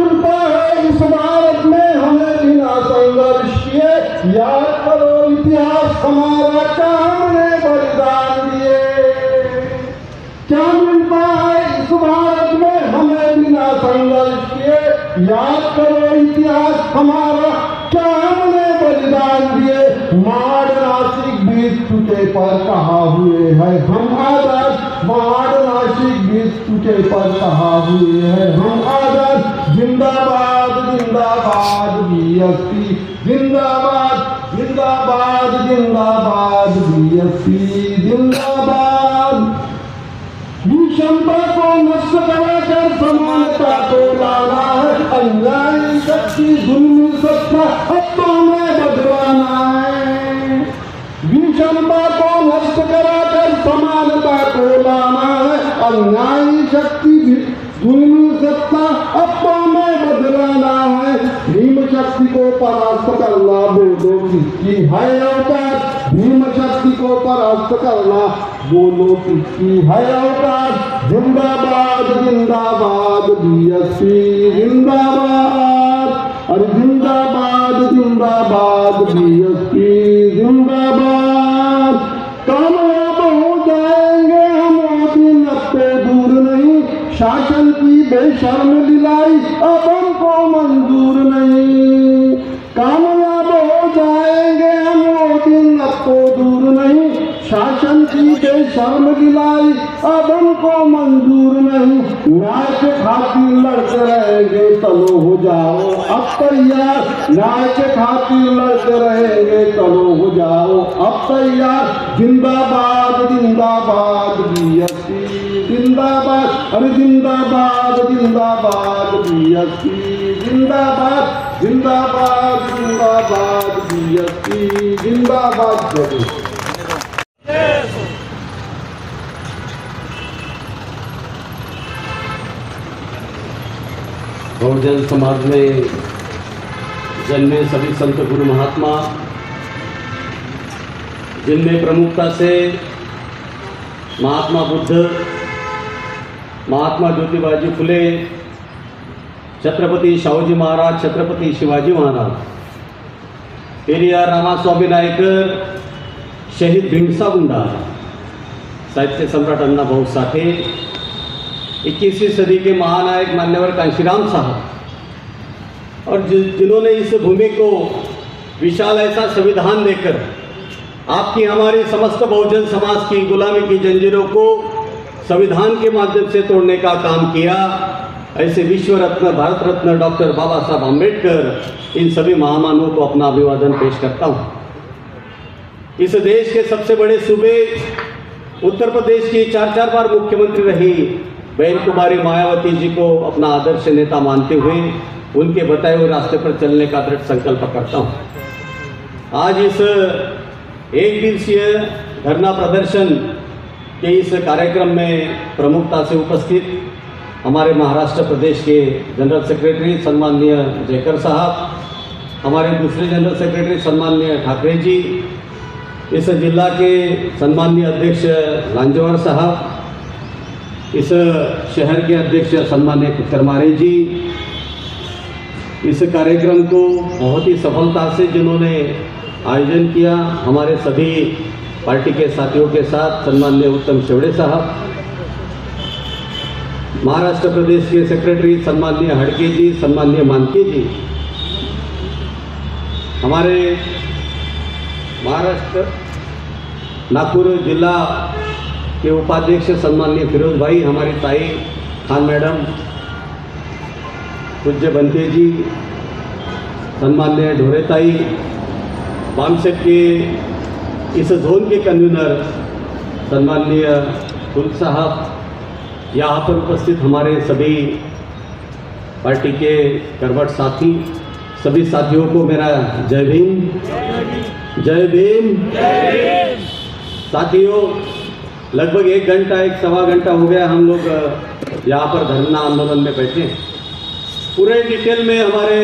मिलता है इस भारत में हमें बिना संघर्ष किए? याद करो इतिहास हमारा, क्या हमने बलिदान दिए? क्या मिलता है इस भारत में हमें बिना संघर्ष किए? याद करो इतिहास हमारा, क्या हमने बलिदान दिए? माड़ नासिक बीत चुके पर कहाँ हुए हैं हम आजाद? माड़ नासिक बीत चुके पर कहाँ हुए हैं हम आजाद? जिंदाबाद जिंदाबाद बीएसपी, जिंदाबाद जिंदाबाद जिंदाबाद बीएसपी, जिंदाबाद। विषमता को नष्ट कराकर समानता को लाना है, अन्यायी शक्ति जुल्मी सत्ता अब तो हमें बदलाना है। विषमता को नष्ट कराकर समानता को लाना है, अन्यायी शक्ति जुल्मी सत्ता अब तो हमें बदलाना है। भीम शक्ति को परास्त करना बोलो किसकी है औकात? भीम शक्ति को परास्त करना बोलो किसकी है औकात? जिंदाबाद जिंदाबाद बीएसपी, जिंदाबाद, अरे जिंदाबाद जिंदाबाद बीएसपी, जिंदाबाद। कामयाब हो जाएंगे हम वो दिन, अब तो दूर नहीं। शासन की बेशर्म लीलाई अब हमको मंजूर नहीं। कामयाब हो जाएंगे हम वो दिन, अब तो दूर नहीं। शासन की बेशर्म गिलाई अब हमको मंजूर नहीं। न्याय के खातिर लड़ते रहेंगे, चलो हो जाओ अब तैयार। न्याय के खातिर लड़ते रहेंगे, चलो हो जाओ अब तैयार। जिंदाबाद जिंदाबाद बीएसपी, जिंदाबाद, अरे जिंदाबाद जिंदाबाद बीएसपी, जिंदाबाद जिंदाबाद जिंदाबाद बीएसपी, जिंदाबाद। बहुजन समाज में जन्मे सभी संत गुरु महात्मा, जिनमें प्रमुखता से महात्मा बुद्ध, महात्मा ज्योतिबाजी फुले, छत्रपती शाहूजी महाराज, छत्रपती शिवाजी महाराज, पेरियार रामास्वामी नायकर, शहीद भीमसा गुंडा, साहित्य सम्राट अण्णा भाऊ साठे, 21वीं सदी के महानायक मान्यवर कांशीराम साहब, और जिन्होंने इस भूमि को विशाल ऐसा संविधान देकर आपकी हमारी समस्त बहुजन समाज की गुलामी की जंजीरों को संविधान के माध्यम से तोड़ने का काम किया, ऐसे विश्व रत्न, भारत रत्न डॉक्टर बाबा साहब आम्बेडकर, इन सभी महामानवों को अपना अभिवादन पेश करता हूँ। इस देश के सबसे बड़े सूबे उत्तर प्रदेश की 4 बार मुख्यमंत्री रही बहन कुमारी मायावती जी को अपना आदर्श नेता मानते हुए उनके बताए हुए रास्ते पर चलने का दृढ़ संकल्प करता हूँ। आज इस एक दिवसीय धरना प्रदर्शन के इस कार्यक्रम में प्रमुखता से उपस्थित हमारे महाराष्ट्र प्रदेश के जनरल सेक्रेटरी सम्माननीय जयकर साहब, हमारे दूसरे जनरल सेक्रेटरी सम्माननीय ठाकरे जी, इस जिला के सम्माननीय अध्यक्ष लांजवार साहब, इस शहर के अध्यक्ष सम्माननीय कुचरमारे जी, इस कार्यक्रम को बहुत ही सफलता से जिन्होंने आयोजन किया, हमारे सभी पार्टी के साथियों के साथ सम्माननीय उत्तम शेवड़े साहब, महाराष्ट्र प्रदेश के सेक्रेटरी सम्माननीय हड़के जी, सम्माननीय मानके जी, हमारे महाराष्ट्र नागपुर जिला के उपाध्यक्ष सम्माननीय फिरोज भाई, हमारी ताई खान मैडम, पूज्य बंते जी, सम्माननीय ढोरेताई, बामसेट के इस जोन के कन्वीनर सम्माननीय कुल साहब, यहाँ पर उपस्थित हमारे सभी पार्टी के करवट साथी, सभी साथियों को मेरा जय भीम, जय भीम। साथियों, लगभग 1 घंटा 1-1.25 घंटा हो गया हम लोग यहाँ पर धरना आंदोलन में बैठे। पूरे डिटेल में हमारे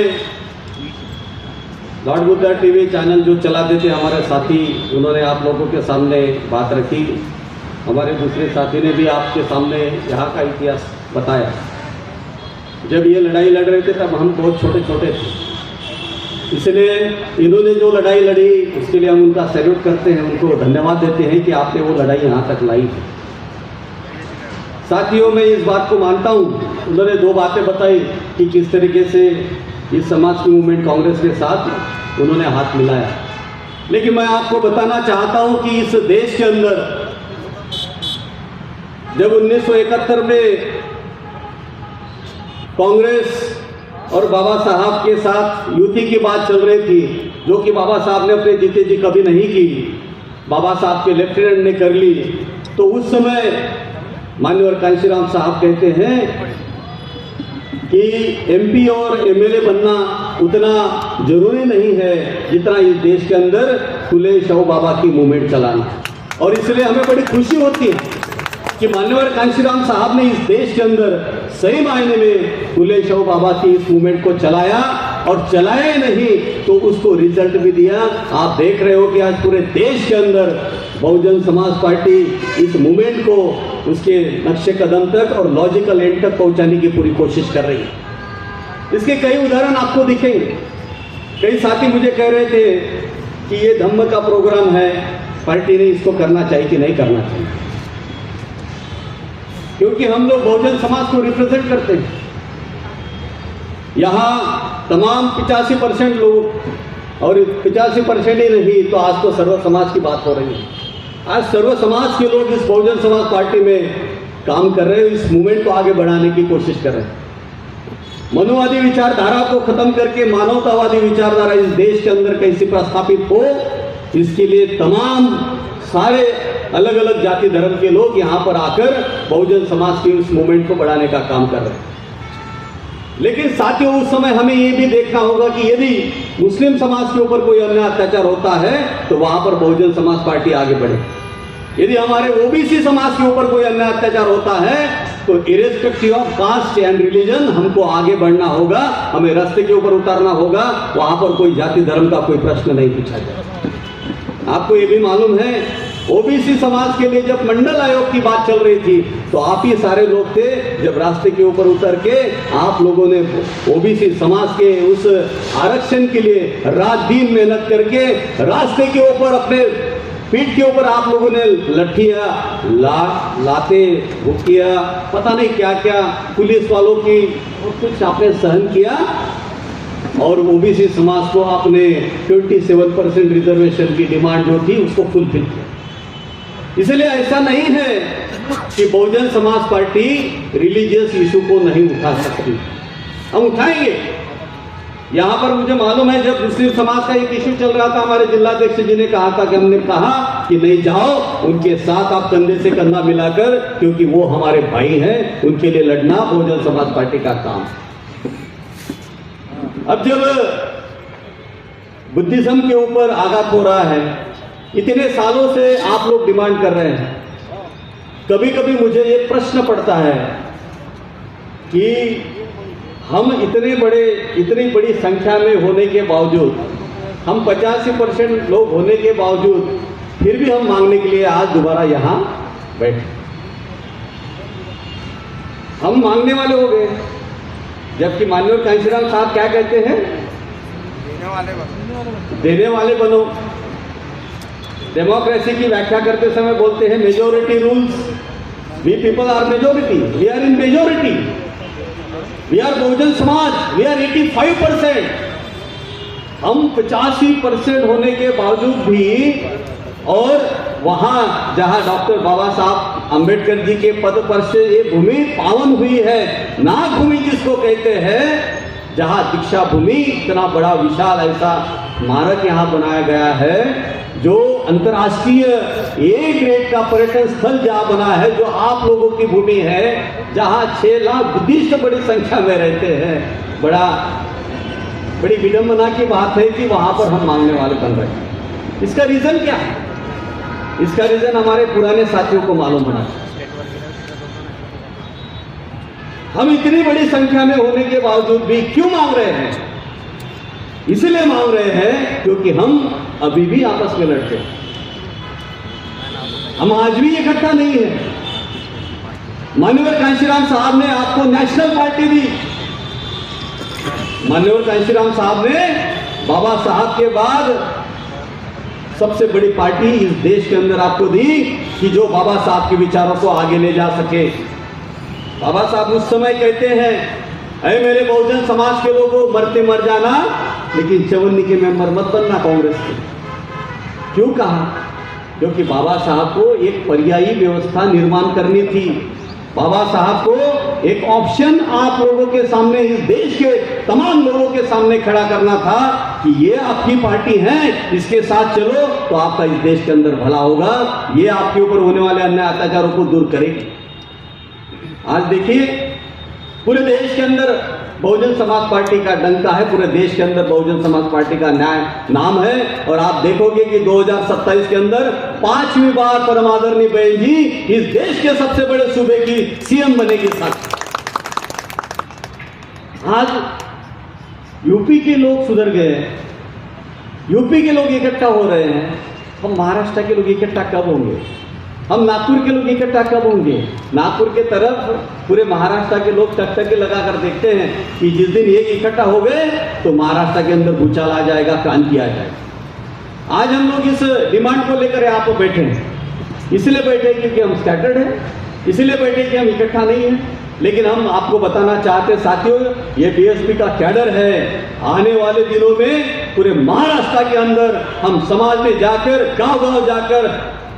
लॉर्ड बुद्धा टीवी चैनल जो चलाते थे हमारे साथी, उन्होंने आप लोगों के सामने बात रखी। हमारे दूसरे साथी ने भी आपके सामने यहाँ का इतिहास बताया। जब ये लड़ाई लड़ रहे थे तब हम बहुत छोटे छोटे थे, इसलिए इन्होंने जो लड़ाई लड़ी उसके लिए हम उनका सैल्यूट करते हैं, उनको धन्यवाद देते हैं कि आपने वो लड़ाई यहाँ तक लाई है। साथियों, मैं इस बात को मानता हूँ, उन्होंने दो बातें बताई कि किस तरीके से इस समाज की मूवमेंट कांग्रेस के साथ उन्होंने हाथ मिलाया, लेकिन मैं आपको बताना चाहता हूँ कि इस देश के अंदर जब 1971 में कांग्रेस और बाबा साहब के साथ युति की बात चल रही थी, जो कि बाबा साहब ने अपने जीते जी कभी नहीं की, बाबा साहब के लेफ्टिनेंट ने कर ली, तो उस समय माननीय कांशीराम साहब कहते हैं कि एमपी और एमएलए बनना उतना जरूरी नहीं है जितना इस देश के अंदर फुले शव बाबा की मूवमेंट चलाना। और इसलिए हमें बड़ी खुशी होती है कि माननीय कांशीराम साहब ने इस देश के अंदर सही मायने में फुले शव बाबा की इस मूवमेंट को चलाया, और चलाया नहीं तो उसको रिजल्ट भी दिया। आप देख रहे हो कि आज पूरे देश के अंदर बहुजन समाज पार्टी इस मूवमेंट को उसके नक्शे कदम तक और लॉजिकल एंड तक पहुंचाने की पूरी कोशिश कर रही है। इसके कई उदाहरण आपको दिखेंगे। कई साथी मुझे कह रहे थे कि ये धम्म का प्रोग्राम है, पार्टी ने इसको करना चाहिए कि नहीं करना चाहिए, क्योंकि हम लोग बहुजन समाज को रिप्रेजेंट करते हैं। यहाँ तमाम 85% लोग, और 85% ही नहीं तो आज तो सर्व समाज की बात हो रही है। आज सर्व समाज के लोग इस बहुजन समाज पार्टी में काम कर रहे हैं, इस मूवमेंट को आगे बढ़ाने की कोशिश कर रहे हैं। मनुवादी विचारधारा को खत्म करके मानवतावादी विचारधारा इस देश के अंदर कैसे प्रस्थापित हो, इसके लिए तमाम सारे अलग अलग जाति धर्म के लोग यहाँ पर आकर बहुजन समाज की उस मूवमेंट को बढ़ाने का काम कर रहे हैं। लेकिन साथियों, उस समय हमें ये भी देखना होगा कि यदि मुस्लिम समाज के ऊपर कोई अन्याय अत्याचार होता है तो वहां पर बहुजन समाज पार्टी आगे बढ़े। यदि हमारे ओबीसी समाज के ऊपर कोई अन्याय अत्याचार होता है तो irrespective of caste and religion हमको आगे बढ़ना होगा, हमें रास्ते के ऊपर उतारना होगा। वहां पर कोई जाति धर्म का कोई प्रश्न नहीं पूछा जाए। आपको ये भी मालूम है, ओबीसी समाज के लिए जब मंडल आयोग की बात चल रही थी तो आप ही सारे लोग थे जब रास्ते के ऊपर उतर के आप लोगों ने ओबीसी समाज के उस आरक्षण के लिए रात दिन मेहनत करके रास्ते के ऊपर अपने पीठ के ऊपर आप लोगों ने लठिया लाते भुकिया पता नहीं क्या क्या पुलिस वालों की कुछ आपने सहन किया, और ओबीसी समाज को आपने 27% रिजर्वेशन की डिमांड जो थी उसको फुलफिल किया। इसलिए ऐसा नहीं है कि Bahujan Samaj party religious issue को नहीं उठा सकती, हम उठाएंगे। यहाँ पर मुझे मालूम है जब मुस्लिम समाज का एक इशू चल रहा था, हमारे जिलाध्यक्ष जी ने कहा था कि हमने कहा कि नहीं जाओ, उनके साथ आप कंधे से कंधा मिलाकर, क्योंकि वो हमारे भाई हैं, उनके लिए लड़ना बहुजन समाज पार्टी का काम। अब जब बुद्धिज्म के ऊपर आघात हो रहा है, इतने सालों से आप लोग डिमांड कर रहे हैं, कभी कभी मुझे एक प्रश्न पड़ता है कि हम इतनी बड़ी संख्या में होने के बावजूद, हम 85% लोग होने के बावजूद फिर भी हम मांगने के लिए आज दोबारा यहाँ बैठे। हम मांगने वाले हो गए, जबकि माननीय कांशीराम साहब क्या कहते हैं, देने वाले बनो। डेमोक्रेसी की व्याख्या करते समय बोलते हैं majority rules, we people are majority, we are in majority, we are Bahujan Samaj, we are 85%। हम 85% होने के बावजूद भी, और वहां जहां डॉक्टर बाबा साहब अंबेडकर जी के पद पर से ये भूमि पावन हुई है, नाग भूमि जिसको कहते हैं, जहां दीक्षा भूमि, इतना बड़ा विशाल ऐसा स्मारक यहाँ बनाया गया है, जो अंतर्राष्ट्रीय ए ग्रेड का पर्यटन स्थल जहाँ बना है, जो आप लोगों की भूमि है, जहाँ 6 लाख बुद्धिस्ट बड़ी संख्या में रहते हैं। बड़ी विडंबना की बात है कि वहां पर हम मांगने वाले बन रहे हैं। इसका रीजन क्या है? इसका रीजन हमारे पुराने साथियों को मालूम होना चाहिए। हम इतनी बड़ी संख्या में होने के बावजूद भी क्यों मांग रहे हैं? इसलिए मांग रहे हैं क्योंकि हम अभी भी आपस में लड़ते हैं, हम आज भी इकट्ठा नहीं है। माननीय कांशीराम साहब ने आपको नेशनल पार्टी दी, मान्यवर कांशीराम साहब ने बाबा साहब के बाद सबसे बड़ी पार्टी इस देश के अंदर आपको दी कि जो बाबा साहब के विचारों को आगे ले जा सके। बाबा साहब उस समय कहते हैं, अरे मेरे बहुजन समाज के लोगों, मरते मर जाना लेकिन चवन्नी के मेंबर मत बनना कांग्रेस के। क्यों कहा? क्योंकि बाबा साहब को एक पर्यायी व्यवस्था निर्माण करनी थी। बाबा साहब को एक ऑप्शन आप लोगों के सामने, इस देश के तमाम लोगों के सामने खड़ा करना था कि ये आपकी पार्टी है, इसके साथ चलो तो आपका इस देश के अंदर भला होगा, ये आपके ऊपर होने वाले अन्याय अत्याचारों को दूर करेगी। आज देखिए पूरे देश के अंदर बहुजन समाज पार्टी का डंका है, पूरे देश के अंदर बहुजन समाज पार्टी का नाम है। और आप देखोगे कि 2027 के अंदर 5वीं बार परम आदरणीय बहन जी इस देश के सबसे बड़े सूबे की सीएम बनेगी। साथ आज यूपी के लोग सुधर गए, यूपी के लोग इकट्ठा हो रहे हैं, हम महाराष्ट्र के लोग इकट्ठा कब होंगे? हम नागपुर के लोग इकट्ठा कब होंगे? नागपुर के तरफ पूरे महाराष्ट्र के लोग टकटके लगा कर देखते हैं कि जिस दिन ये इकट्ठा हो गए तो महाराष्ट्र के अंदर भूचाल आ जाएगा, क्रांति आ जाएगा। आज हम लोग इस डिमांड को लेकर यहाँ पर बैठे हैं, इसलिए बैठे क्योंकि हम स्कैटर्ड हैं, इसलिए बैठे कि हम इकट्ठा नहीं हैं। लेकिन हम आपको बताना चाहते साथियों, ये बीएसपी का कैडर है। आने वाले दिनों में पूरे महाराष्ट्र के अंदर हम समाज में जाकर, गांव-गांव जाकर,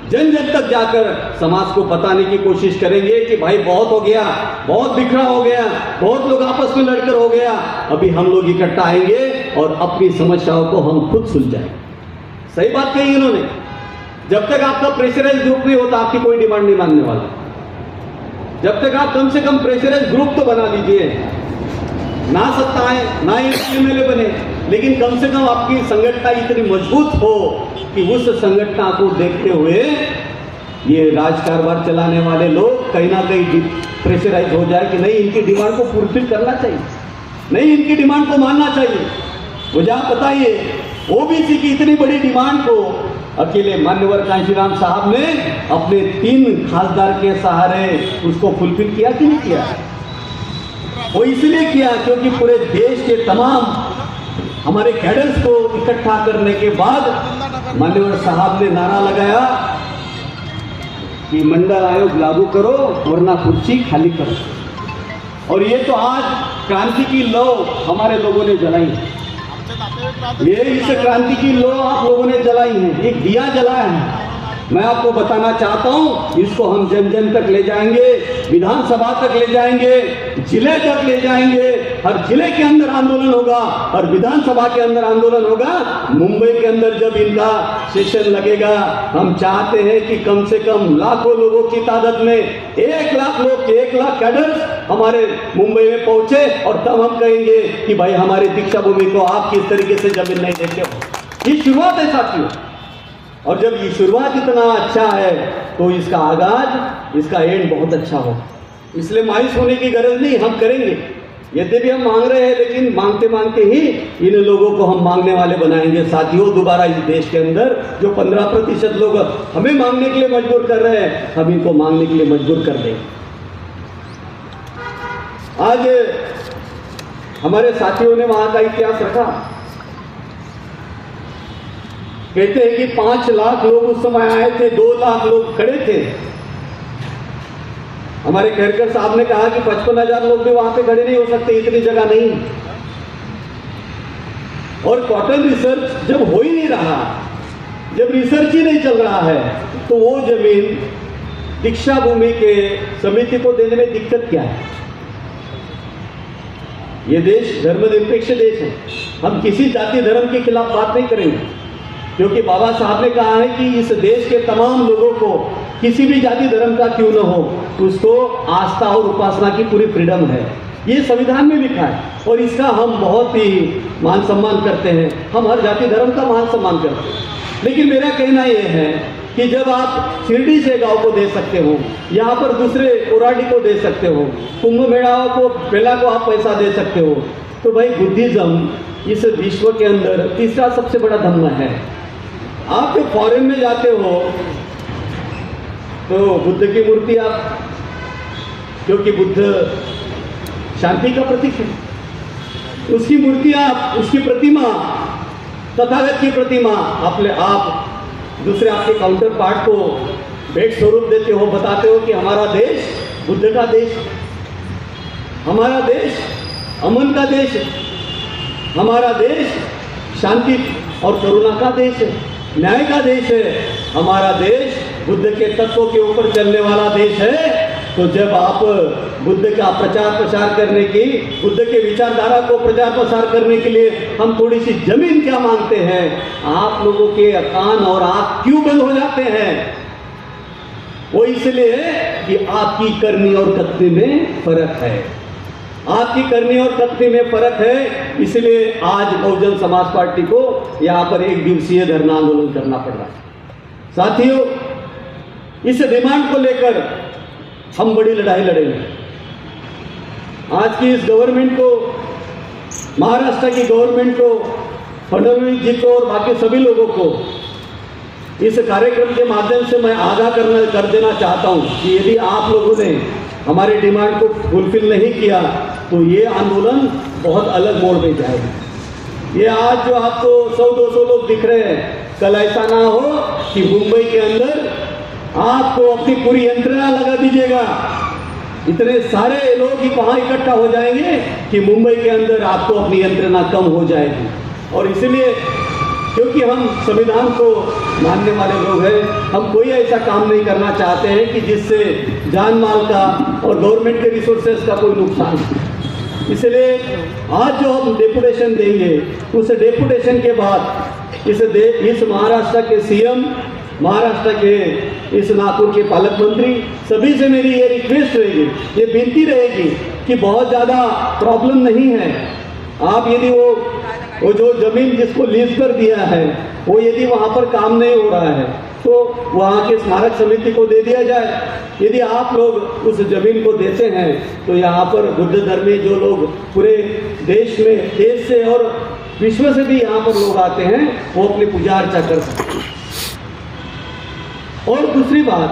जन जन तक जाकर समाज को बताने की कोशिश करेंगे कि भाई बहुत हो गया, बहुत बिखरा हो गया, बहुत लोग आपस में लड़कर हो गया, अभी हम लोग इकट्ठा आएंगे और अपनी समस्याओं को हम खुद सुलझाएंगे। सही बात कही इन्होंने। जब तक आपका प्रेशराइज ग्रुप नहीं होता आपकी कोई डिमांड नहीं मानने वाला। जब तक आप कम से कम प्रेशराइज ग्रुप तो बना लीजिए, ना सत्ता आए ना एमएलए बने, लेकिन कम से कम आपकी संगठन इतनी मजबूत हो कि उस संगठन को देखते हुए ये राजकारभार चलाने वाले लोग कहीं ना कहीं प्रेशराइज हो जाए कि नहीं, इनकी डिमांड को फुलफिल करना चाहिए, नहीं इनकी डिमांड को मानना चाहिए। मुझे आप बताइए, ओबीसी की इतनी बड़ी डिमांड को अकेले मान्यवर कांशीराम साहब ने अपने 3 खासदार के सहारे उसको फुलफिल किया कि नहीं किया? वो इसलिए किया क्योंकि पूरे देश के तमाम हमारे कैडर्स को इकट्ठा करने के बाद मान्यवर साहब ने नारा लगाया कि मंडल आयोग लागू करो वरना कुर्सी खाली करो। और ये तो आज क्रांति की लौ हमारे लोगों ने जलाई है, ये इस क्रांति की लौ आप लोगों ने जलाई है, एक दिया जलाया है। मैं आपको बताना चाहता हूं, इसको हम जन जन तक ले जाएंगे, विधानसभा तक ले जाएंगे, जिले तक ले जाएंगे। हर जिले के अंदर आंदोलन होगा और विधानसभा के अंदर आंदोलन होगा। मुंबई के अंदर जब इनका सेशन लगेगा, हम चाहते हैं कि कम से कम लाखों लोगों की तादाद में 1 लाख लोग, 1 लाख कैडर्स हमारे मुंबई में पहुंचे और तब हम कहेंगे कि भाई हमारी दीक्षा भूमि को आप किस तरीके से जमीन नहीं देते हो। ये शुरुआत है साथियों, और जब ये शुरुआत इतना अच्छा है तो इसका आगाज, इसका एंड बहुत अच्छा हो। इसलिए मायूस होने की गरज नहीं, हम करेंगे। यद्यपि हम मांग रहे हैं, लेकिन मांगते मांगते ही इन लोगों को हम मांगने वाले बनाएंगे साथियों। दोबारा इस देश के अंदर जो 15% लोग हमें मांगने के लिए मजबूर कर रहे हैं, हम इनको मांगने के लिए मजबूर कर देंगे। आज हमारे साथियों ने वहां का इतिहास रखा। कहते हैं कि 5 लाख लोग उस समय आए थे, 2 लाख लोग खड़े थे। हमारे खेरकर साहब ने कहा कि 55,000 लोग भी वहां पे खड़े नहीं हो सकते, इतनी जगह नहीं। और कॉटन रिसर्च जब हो ही नहीं रहा, जब रिसर्च ही नहीं चल रहा है, तो वो जमीन दीक्षा भूमि के समिति को देने में दिक्कत क्या है? ये देश धर्मनिरपेक्ष देश है, हम किसी जाति धर्म के खिलाफ बात नहीं करेंगे, क्योंकि बाबा साहब ने कहा है कि इस देश के तमाम लोगों को किसी भी जाति धर्म का क्यों न हो, उसको आस्था और उपासना की पूरी फ्रीडम है। ये संविधान में लिखा है और इसका हम बहुत ही मान सम्मान करते हैं। हम हर जाति धर्म का मान सम्मान करते हैं। लेकिन मेरा कहना यह है कि जब आप शिरडी से गांव को दे सकते हो, यहाँ पर दूसरे कोराडी को दे सकते हो, कुंभ मेड़ाओं को मेला को आप पैसा दे सकते हो, तो भाई बुद्धिज्म इस विश्व के अंदर तीसरा सबसे बड़ा धर्म है। आप जब फॉरेन में जाते हो तो बुद्ध की मूर्ति आप, क्योंकि बुद्ध शांति का प्रतीक है, उसकी मूर्तियां, उसकी प्रतिमा, तथागत की प्रतिमा आप दूसरे आपके काउंटर पार्ट को भेंट स्वरूप देते हो, बताते हो कि हमारा देश बुद्ध का देश, हमारा देश अमन का देश है, हमारा देश शांति और करुणा का देश है, न्याय का देश है, हमारा देश बुद्ध के तत्वों के ऊपर चलने वाला देश है। तो जब आप बुद्ध का प्रचार प्रसार करने की, बुद्ध के विचारधारा को प्रचार प्रसार करने के लिए हम थोड़ी सी जमीन क्या मांगते हैं, आप लोगों के कान और आंख क्यों बंद हो जाते हैं? वो इसलिए कि आपकी करनी और करनी में फर्क है, आपकी करनी और करनी में फर्क है। इसलिए आज बहुजन समाज पार्टी को यहाँ पर एक दिवसीय धरना आंदोलन करना पड़ रहा है। साथियों, इस डिमांड को लेकर हम बड़ी लड़ाई लड़ेंगे। आज की इस गवर्नमेंट को, महाराष्ट्र की गवर्नमेंट को, फडणवीस जी को और बाकी सभी लोगों को इस कार्यक्रम के माध्यम से मैं आगाह कर देना चाहता हूं कि यदि आप लोगों ने हमारी डिमांड को फुलफिल नहीं किया तो ये आंदोलन बहुत अलग मोड़ पे जाएगा। ये आज जो आपको 100-200 लोग दिख रहे हैं, कल ऐसा ना हो कि मुंबई के अंदर आपको अपनी पूरी यंत्रणा लगा दीजिएगा, इतने सारे लोग ही वहां इकट्ठा हो जाएंगे कि मुंबई के अंदर आपको अपनी यंत्रणा कम हो जाएगी। और इसलिए क्योंकि हम संविधान को मानने वाले लोग हैं, हम कोई ऐसा काम नहीं करना चाहते हैं कि जिससे जान माल का और गवर्नमेंट के रिसोर्सेज का कोई नुकसान हो। इसलिए आज जो हम डेपुटेशन देंगे, उस डेपुटेशन के बाद इस महाराष्ट्र के सीएम, महाराष्ट्र के इस नागपुर के पालक मंत्री, सभी से मेरी ये रिक्वेस्ट रहेगी, ये विनती रहेगी कि बहुत ज़्यादा प्रॉब्लम नहीं है। आप यदि वो जो जमीन जिसको लीज पर दिया है, वो यदि वहाँ पर काम नहीं हो रहा है तो वहाँ के स्मारक समिति को दे दिया जाए। यदि आप लोग उस जमीन को देते हैं तो यहाँ पर बुद्ध धर्मी जो लोग पूरे देश में, देश से और विश्व से भी यहाँ पर लोग आते हैं, वो अपनी पूजा अर्चा कर सकते हैं। और दूसरी बात,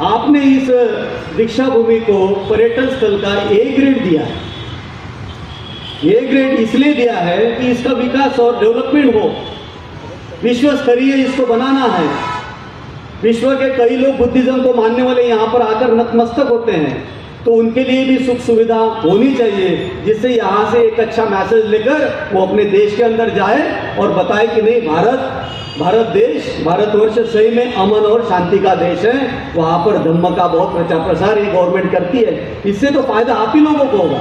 आपने इस दीक्षा भूमि को पर्यटन स्थल का ए ग्रेड दिया है। ए ग्रेड इसलिए दिया है कि इसका विकास और डेवलपमेंट हो, विश्व स्तरीय इसको बनाना है। विश्व के कई लोग बुद्धिज्म को मानने वाले यहाँ पर आकर नतमस्तक होते हैं, तो उनके लिए भी सुख सुविधा होनी चाहिए, जिससे यहाँ से एक अच्छा मैसेज लेकर वो अपने देश के अंदर जाए और बताए कि नहीं, भारत देश, भारतवर्ष सही में अमन और शांति का देश है। वहाँ पर धम्म का बहुत प्रचार प्रसार ये गवर्नमेंट करती है। इससे तो फायदा आप ही लोगों को होगा,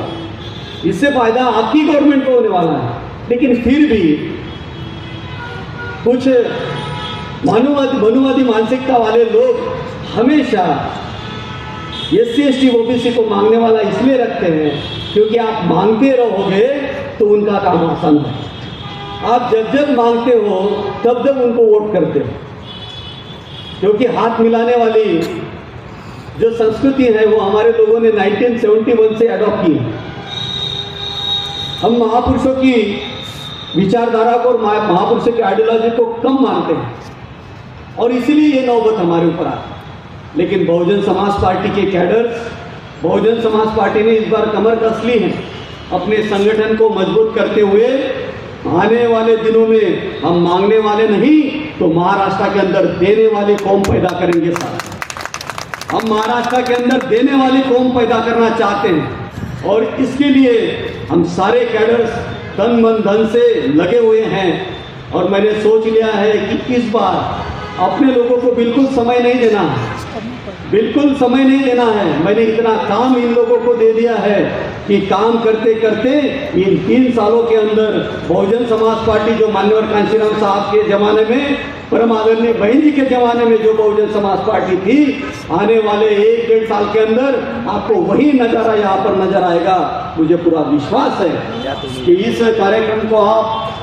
इससे फायदा आपकी गवर्नमेंट को होने वाला है। लेकिन फिर भी कुछ मनुवादी मानसिकता वाले लोग हमेशा SC ST OBC को मांगने वाला इसलिए रखते हैं क्योंकि आप मांगते रहोगे तो उनका काम आसान है। आप जब मांगते हो तब उनको वोट करते हो, क्योंकि हाथ मिलाने वाली जो संस्कृति है वो हमारे लोगों ने 1971 से अडॉप्ट की है। हम महापुरुषों की विचारधारा को और महापुरुषों की आइडियोलॉजी को कम मानते हैं और इसीलिए ये नौबत हमारे ऊपर आती है। लेकिन बहुजन समाज पार्टी के कैडर्स, बहुजन समाज पार्टी ने इस बार कमर कस ली है अपने संगठन को मजबूत करते हुए। आने वाले दिनों में हम मांगने वाले नहीं तो महाराष्ट्र के अंदर देने वाली कौम पैदा करेंगे। साथ हम महाराष्ट्र के अंदर देने वाली कौम पैदा करना चाहते हैं और इसके लिए हम सारे कैडर्स तन मन धन से लगे हुए हैं। और मैंने सोच लिया है कि इस बार अपने लोगों को बिल्कुल समय नहीं देना है, बिल्कुल समय नहीं देना है। मैंने इतना काम इन लोगों को दे दिया है कि काम करते करते इन 3 सालों के अंदर बहुजन समाज पार्टी जो मान्यवर कांशीराम साहब के जमाने में, परम आदरणीय बहन जी के जमाने में जो बहुजन समाज पार्टी थी, आने वाले 1-1.5 साल के अंदर आपको वही नज़ारा यहाँ पर नजर आएगा। मुझे पूरा विश्वास है कि इस कार्यक्रम को आप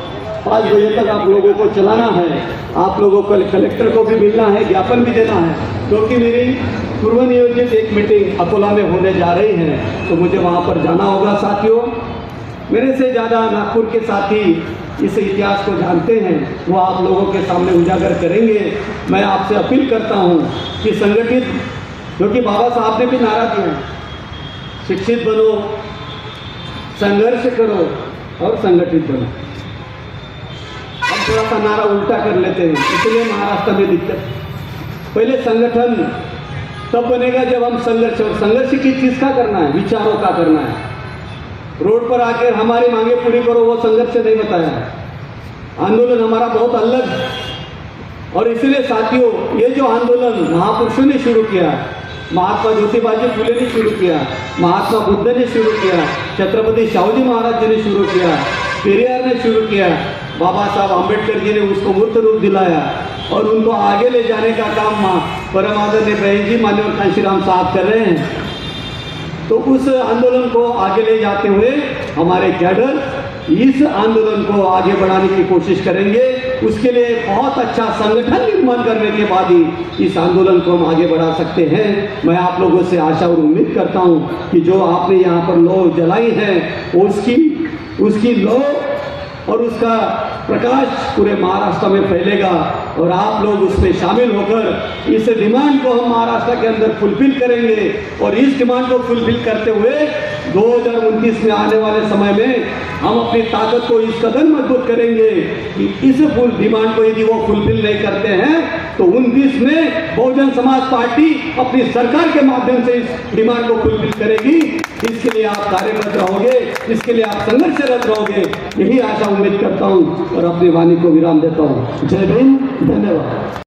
5 बजे तक आप लोगों को चलाना है। आप लोगों को कलेक्टर को भी मिलना है, ज्ञापन भी देना है, क्योंकि मेरी पूर्व नियोजित एक मीटिंग अकोला में होने जा रही है तो मुझे वहाँ पर जाना होगा। साथियों, मेरे से ज़्यादा नागपुर के साथी इस इतिहास को जानते हैं, वो आप लोगों के सामने उजागर करेंगे। मैं आपसे अपील करता हूँ कि संगठित, क्योंकि बाबा साहब ने भी नारा दिया, शिक्षित बनो, संघर्ष करो, और संगठित बनो। अब थोड़ा सा नारा उल्टा कर लेते हैं, इसलिए महाराष्ट्र में दिक्कत। पहले संगठन तब बनेगा जब हम संघर्ष, और संघर्ष की चीज का करना है, विचारों का करना है। रोड पर आकर हमारी मांगे पूरी करो, वो संघर्ष नहीं बताया। आंदोलन हमारा बहुत अलग, और इसलिए साथियों ये जो आंदोलन महापुरुषों ने शुरू किया, महात्मा ज्योतिबाजी फुले ने शुरू किया, महात्मा बुद्ध ने शुरू किया, छत्रपति शाहूजी महाराज जी ने शुरू किया, पेरियार ने शुरू किया, बाबा साहब आम्बेडकर जी ने उसको मूर्त रूप दिलाया, और उनको आगे ले जाने का काम परम आदरणीय बहन जी मान्यवर कांशीराम साहब कर रहे हैं। तो उस आंदोलन को आगे ले जाते हुए हमारे कैडर इस आंदोलन को आगे बढ़ाने की कोशिश करेंगे। उसके लिए बहुत अच्छा संगठन निर्माण करने के बाद ही इस आंदोलन को हम आगे बढ़ा सकते हैं। मैं आप लोगों से आशा और उम्मीद करता हूं कि जो आपने यहाँ पर लौ जलाई है उसकी लौ और उसका प्रकाश पूरे महाराष्ट्र में फैलेगा, और आप लोग उसमें शामिल होकर इस डिमांड को हम महाराष्ट्र के अंदर फुलफिल करेंगे। और इस डिमांड को फुलफिल करते हुए 2029 में आने वाले समय में हम अपनी ताकत को इस कदर मजबूत करेंगे कि इस डिमांड को यदि वो फुलफिल नहीं करते हैं तो 29 में बहुजन समाज पार्टी अपनी सरकार के माध्यम से इस डिमांड को फुलफिल करेगी। इसके लिए आप कार्यरत रहोगे, इसके लिए आप संघर्षरत रहोगे, यही आशा उम्मीद करता हूं और अपनी वाणी को विराम देता हूं। जय भीम, धन्यवाद।